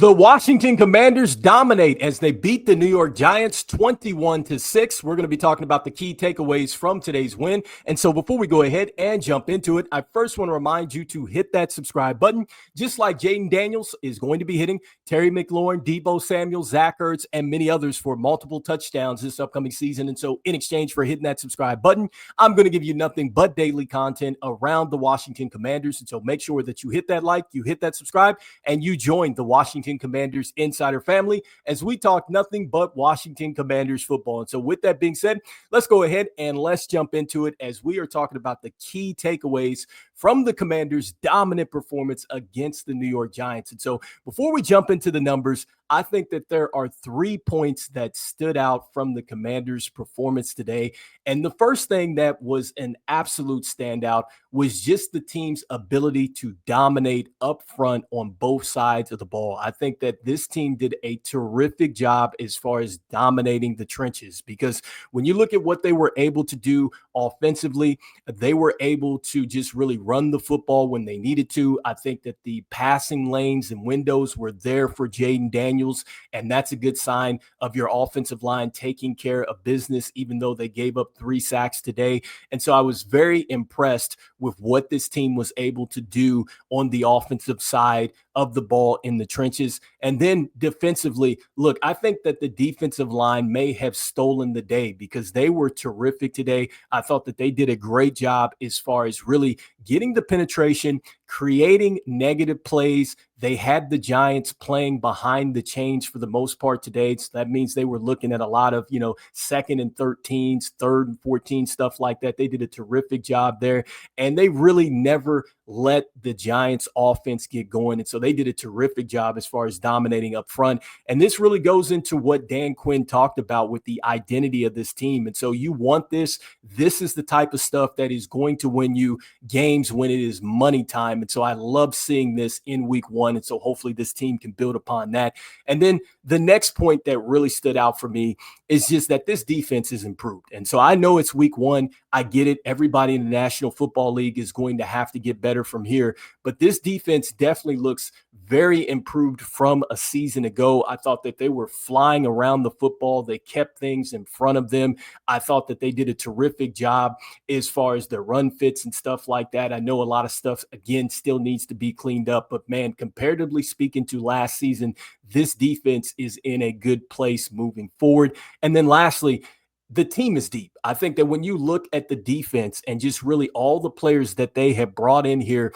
The Washington Commanders dominate as they beat the New York Giants 21-6. We're going to be talking about the key takeaways from today's win. And so before we go ahead and jump into it, I first want to remind you to hit that subscribe button, just like Jayden Daniels is going to be hitting, Terry McLaurin, Deebo Samuel, Zach Ertz, and many others for multiple touchdowns this upcoming season. And so in exchange for hitting that subscribe button, I'm going to give you nothing but daily content around the Washington Commanders. And so make sure that you hit that like, you hit that subscribe, and you join the Washington Commanders Insider family as we talk nothing but Washington Commanders football. And so with that being said, let's go ahead and let's jump into it as we are talking about the key takeaways from the Commanders' dominant performance against the New York Giants. And so before we jump into the numbers, I think that there are 3 points that stood out from the Commanders' performance today. And the first thing that was an absolute standout was just the team's ability to dominate up front on both sides of the ball. I think that this team did a terrific job as far as dominating the trenches, because when you look at what they were able to do offensively, they were able to just really run the football when they needed to. I think that the passing lanes and windows were there for Jayden Daniels, and that's a good sign of your offensive line taking care of business, even though they gave up 3 sacks today. And so I was very impressed with what this team was able to do on the offensive side of the ball in the trenches. And then defensively, look, I think that the defensive line may have stolen the day because they were terrific today. I thought that they did a great job as far as really getting the penetration, creating negative plays. They had the Giants playing behind the chains for the most part today. So that means they were looking at a lot of, second and 13s, third and 14, stuff like that. They did a terrific job there, and they really never let the Giants offense get going. And so they did a terrific job as far as dominating up front. And this really goes into what Dan Quinn talked about with the identity of this team. And so you want this. This is the type of stuff that is going to win you games when it is money time. And so I love seeing this in week 1. And so hopefully this team can build upon that. And then the next point that really stood out for me is just that this defense is improved. And so I know it's week 1. I get it. Everybody in the National Football League is going to have to get better from here. But this defense definitely looks very improved from a season ago. I thought that they were flying around the football. They kept things in front of them. I thought that they did a terrific job as far as their run fits and stuff like that. I know a lot of stuff, again, still needs to be cleaned up. But, man, comparatively speaking to last season, this defense is in a good place moving forward. And then lastly, the team is deep. I think that when you look at the defense and just really all the players that they have brought in here,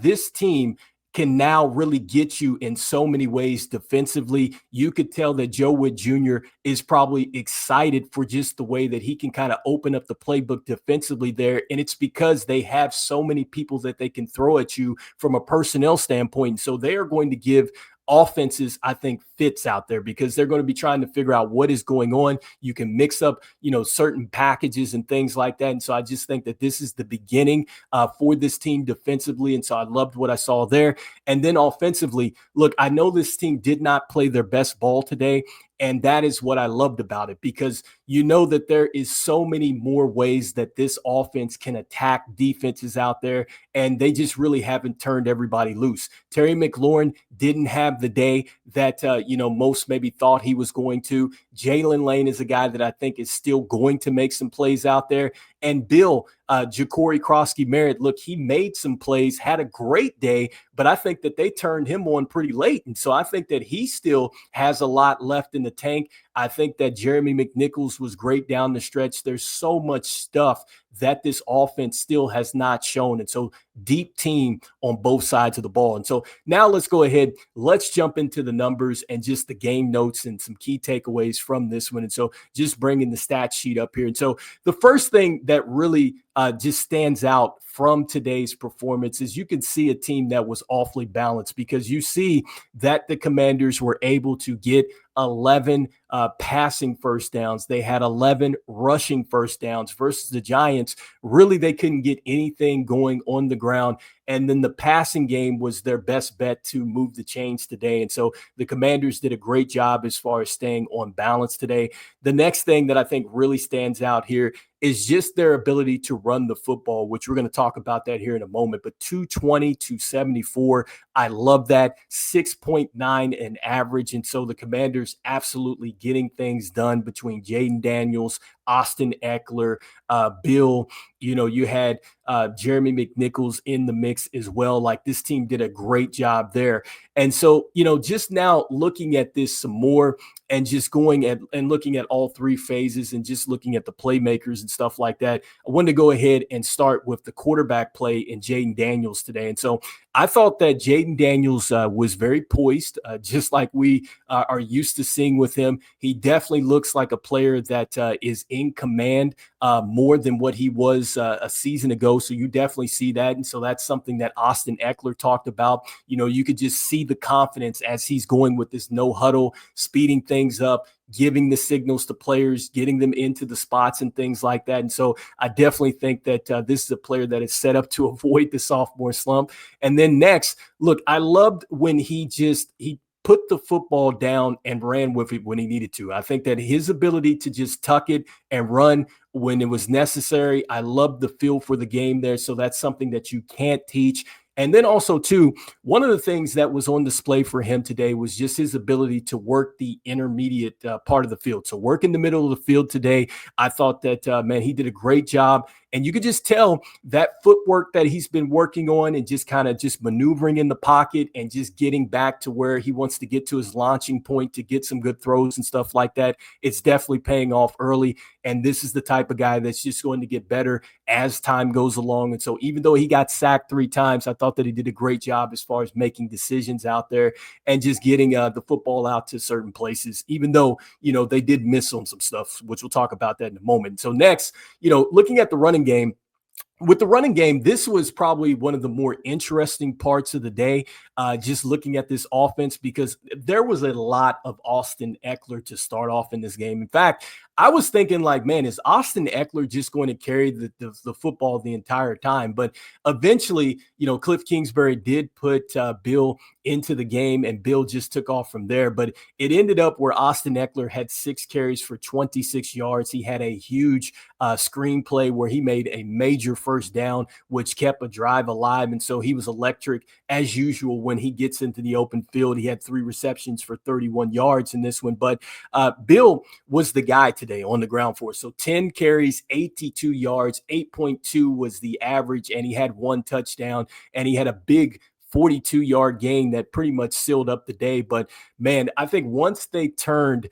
this team can now really get you in so many ways defensively. You could tell that Joe Wood Jr. is probably excited for just the way that he can kind of open up the playbook defensively there. And it's because they have so many people that they can throw at you from a personnel standpoint. So they are going to give offenses, I think, fits out there because they're going to be trying to figure out what is going on. You can mix up, certain packages and things like that. And so I just think that this is the beginning for this team defensively. And so I loved what I saw there. And then offensively, look, I know this team did not play their best ball today. And that is what I loved about it, because you know that there is so many more ways that this offense can attack defenses out there, and they just really haven't turned everybody loose. Terry McLaurin didn't have the day that, most maybe thought he was going to. Jalen Lane is a guy that I think is still going to make some plays out there. And Bill, Ja'Cory Krosky-Merritt, look, he made some plays, had a great day, but I think that they turned him on pretty late. And so I think that he still has a lot left in the tank. I think that Jeremy McNichols was great down the stretch. There's so much stuff that this offense still has not shown. And so deep team on both sides of the ball. And so now let's go ahead. Let's jump into the numbers and just the game notes and some key takeaways from this one. And so just bringing the stat sheet up here. And so the first thing that really just stands out from today's performance is you can see a team that was awfully balanced, because you see that the Commanders were able to get 11 passing first downs. They had 11 rushing first downs versus the Giants. Really, they couldn't get anything going on the ground. And then the passing game was their best bet to move the chains today. And so the Commanders did a great job as far as staying on balance today. The next thing that I think really stands out here is just their ability to run the football, which we're going to talk about that here in a moment. But 220, 274, I love that. 6.9 in average. And so the Commanders absolutely getting things done between Jayden Daniels, Austin Eckler, Bill. You had Jeremy McNichols in the mix as well. Like, this team did a great job there. And so, just now looking at this some more and just going at and looking at all three phases and just looking at the playmakers and stuff like that, I wanted to go ahead and start with the quarterback play in Jayden Daniels today. And so I thought that Jayden Daniels was very poised, just like we are used to seeing with him. He definitely looks like a player that is in command more than what he was a season ago. So you definitely see that. And so that's something that Austin Eckler talked about. You could just see the confidence as he's going with this no huddle, speeding things up, giving the signals to players, getting them into the spots and things like that. And so I definitely think that this is a player that is set up to avoid the sophomore slump. And then next, look, I loved when he put the football down and ran with it when he needed to. I think that his ability to just tuck it and run when it was necessary, I loved the feel for the game there. So that's something that you can't teach. And then also, too, one of the things that was on display for him today was just his ability to work the intermediate part of the field. So work in the middle of the field today. I thought that, man, he did a great job. And you could just tell that footwork that he's been working on and just kind of just maneuvering in the pocket and just getting back to where he wants to get to his launching point to get some good throws and stuff like that. It's definitely paying off early. And this is the type of guy that's just going to get better as time goes along. And so even though he got sacked 3 times, I thought that he did a great job as far as making decisions out there and just getting the football out to certain places, even though, they did miss on some stuff, which we'll talk about that in a moment. So next, looking at the running game, with the running game, this was probably one of the more interesting parts of the day, just looking at this offense, because there was a lot of Austin Eckler to start off in this game. In fact, I was thinking like, man, is Austin Eckler just going to carry the football the entire time? But eventually, Cliff Kingsbury did put Bill into the game, and Bill just took off from there. But it ended up where Austin Eckler had 6 carries for 26 yards. He had a huge screenplay where he made a major first down, which kept a drive alive. And so he was electric as usual when he gets into the open field. He had 3 receptions for 31 yards in this one. But Bill was the guy today on the ground for us. So 10 carries, 82 yards, 8.2 was the average, and he had 1 touchdown, and he had a big 42-yard gain that pretty much sealed up the day. But, man, I think once they turned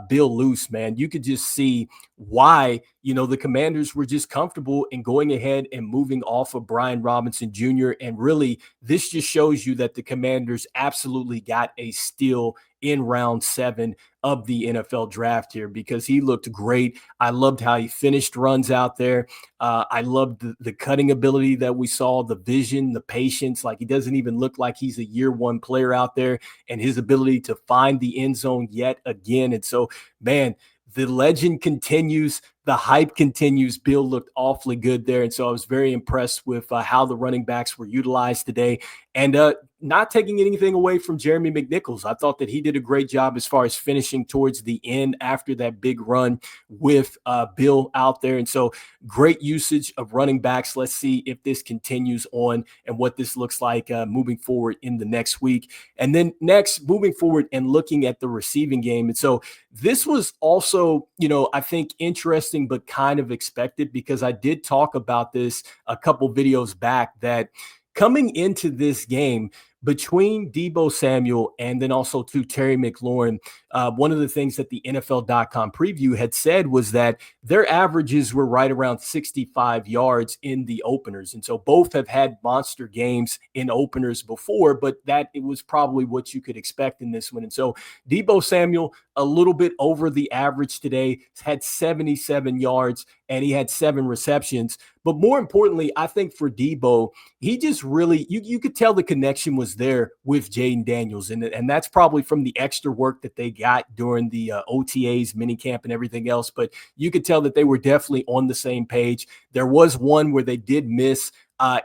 Bill loose, man, you could just see why, the Commanders were just comfortable in going ahead and moving off of Brian Robinson Jr. And really, this just shows you that the Commanders absolutely got a steal in round 7 of the NFL draft here, because he looked great. I loved how he finished runs out there. I loved the cutting ability that we saw, the vision, the patience. Like, he doesn't even look like he's a year 1 player out there, and his ability to find the end zone yet again. And so, man, the legend continues. The hype continues. Bill looked awfully good there. And so I was very impressed with how the running backs were utilized today, and not taking anything away from Jeremy McNichols. I thought that he did a great job as far as finishing towards the end after that big run with Bill out there. And so great usage of running backs. Let's see if this continues on and what this looks like moving forward in the next week. And then next, moving forward and looking at the receiving game. And so this was also, I think interesting, but kind of expected, because I did talk about this a couple videos back, that coming into this game between Deebo Samuel and then also to Terry McLaurin, one of the things that the NFL.com preview had said was that their averages were right around 65 yards in the openers. And so both have had monster games in openers before, but that it was probably what you could expect in this one. And so Deebo Samuel, a little bit over the average today, had 77 yards, and he had 7 receptions. But more importantly, I think for Deebo, he just really, you could tell the connection was was there with Jayden Daniels. And that's probably from the extra work that they got during the OTAs, minicamp, and everything else. But you could tell that they were definitely on the same page. There was one where they did miss.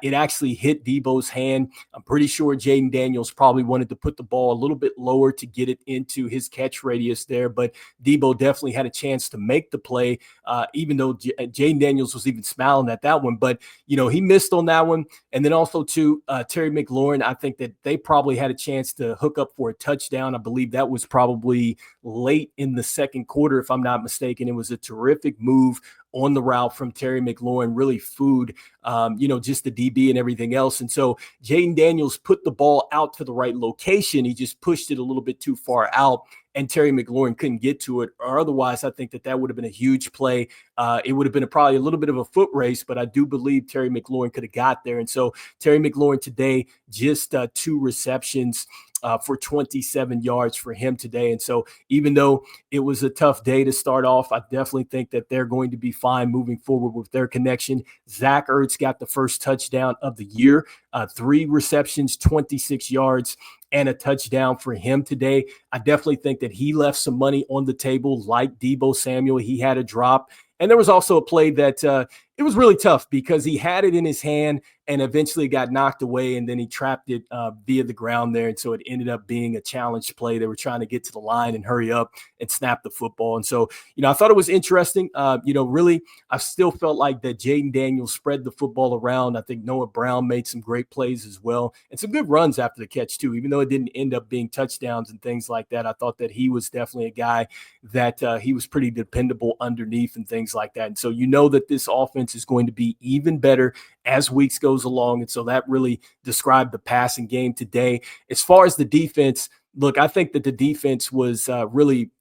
It actually hit Deebo's hand. I'm pretty sure Jayden Daniels probably wanted to put the ball a little bit lower to get it into his catch radius there, but Deebo definitely had a chance to make the play, even though Jayden Daniels was even smiling at that one. But, he missed on that one. And then also, too, Terry McLaurin, I think that they probably had a chance to hook up for a touchdown. I believe that was probably late in the second quarter, if I'm not mistaken. It was a terrific move on the route from Terry McLaurin, really food, just the DB and everything else. And so Jayden Daniels put the ball out to the right location. He just pushed it a little bit too far out, and Terry McLaurin couldn't get to it. Or otherwise, I think that would have been a huge play. It would have been probably a little bit of a foot race, but I do believe Terry McLaurin could have got there. And so Terry McLaurin today, just 2 receptions for 27 yards for him today. And so even though it was a tough day to start off, I definitely think that they're going to be fine moving forward with their connection. Zach Ertz got the first touchdown of the year, 3 receptions, 26 yards, and a touchdown for him today. I definitely think that he left some money on the table, like Deebo Samuel. He had a drop. And there was also a play that it was really tough because he had it in his hand and eventually got knocked away, and then he trapped it via the ground there. And so it ended up being a challenge play. They were trying to get to the line and hurry up and snap the football. And so, I thought it was interesting. Really, I still felt like that Jayden Daniels spread the football around. I think Noah Brown made some great plays as well, and some good runs after the catch too, even though it didn't end up being touchdowns and things like that. I thought that he was definitely a guy that he was pretty dependable underneath and things like that. And so that this offense is going to be even better as weeks goes along. And so that really described the passing game today. As far as the defense, look, I think that the defense was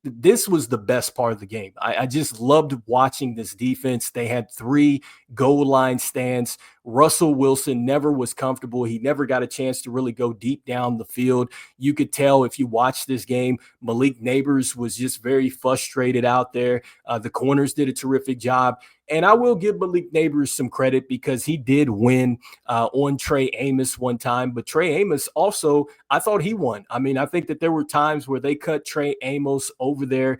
this was the best part of the game. I just loved watching this defense. They had 3 goal line stands. Russell Wilson never was comfortable. He never got a chance to really go deep down the field. You could tell if you watched this game, Malik Neighbors was just very frustrated out there. The corners did a terrific job. And I will give Malik Neighbors some credit because he did win on Trey Amos one time. But Trey Amos also, I thought he won. I mean, I think that there were times where they cut Trey Amos over there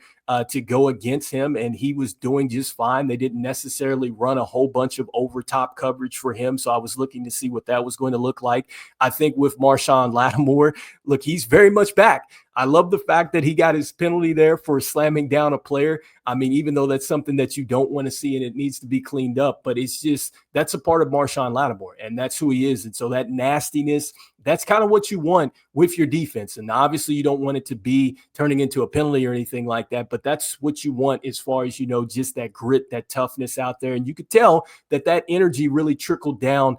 to go against him, and he was doing just fine. They didn't necessarily run a whole bunch of over-top coverage for him, so I was looking to see what that was going to look like. I think with Marshawn Lattimore, look, he's very much back. I love the fact that he got his penalty there for slamming down a player. I mean, even though that's something that you don't want to see and it needs to be cleaned up, but it's just that's a part of Marshawn Lattimore, and that's who he is. And so that nastiness, that's kind of what you want with your defense. And obviously you don't want it to be turning into a penalty or anything like that, but that's what you want as far as, just that grit, that toughness out there. And you could tell that energy really trickled down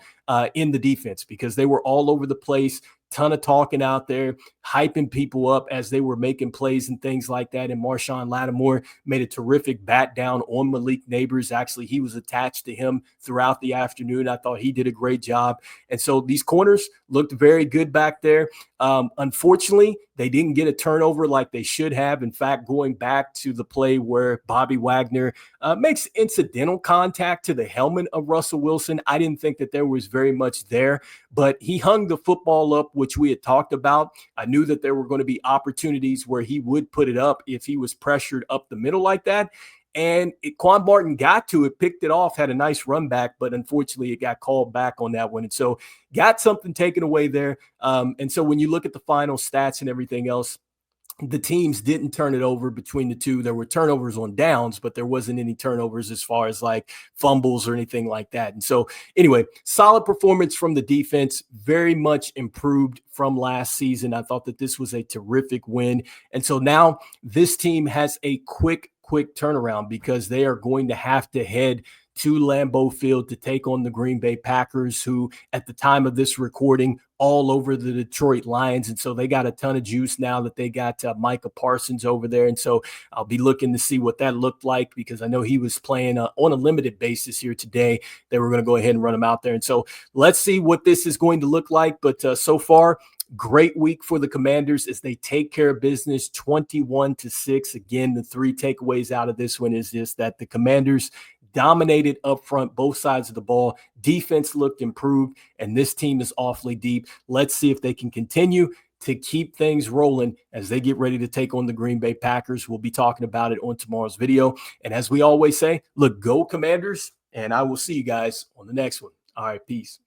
in the defense because they were all over the place. Ton of talking out there, hyping people up as they were making plays and things like that. And Marshawn Lattimore made a terrific bat down on Malik Neighbors. Actually, he was attached to him throughout the afternoon. I thought he did a great job. And so these corners looked very good back there. Unfortunately, they didn't get a turnover like they should have. In fact, going back to the play where Bobby Wagner makes incidental contact to the helmet of Russell Wilson, I didn't think that there was very much there, but he hung the football up, which we had talked about. I knew that there were going to be opportunities where he would put it up if he was pressured up the middle like that. And Quan Barton got to it, picked it off, had a nice run back, but unfortunately it got called back on that one. And so got something taken away there. And so when you look at the final stats and everything else, the teams didn't turn it over between the two. There were turnovers on downs, but there wasn't any turnovers as far as like fumbles or anything like that. And so anyway, solid performance from the defense, very much improved from last season. I thought that this was a terrific win. And so now this team has a quick turnaround because they are going to have to head to Lambeau Field to take on the Green Bay Packers, who at the time of this recording all over the Detroit Lions. And so they got a ton of juice now that they got Micah Parsons over there. And so I'll be looking to see what that looked like because I know he was playing on a limited basis here today. They were going to go ahead and run him out there. And so let's see what this is going to look like. But so far, great week for the Commanders as they take care of business 21-6. Again, the 3 takeaways out of this one is just that the Commanders dominated up front, both sides of the ball. Defense looked improved, and this team is awfully deep. Let's see if they can continue to keep things rolling as they get ready to take on the Green Bay Packers. We'll be talking about it on tomorrow's video. And as we always say, look, go Commanders, and I will see you guys on the next one. All right, peace.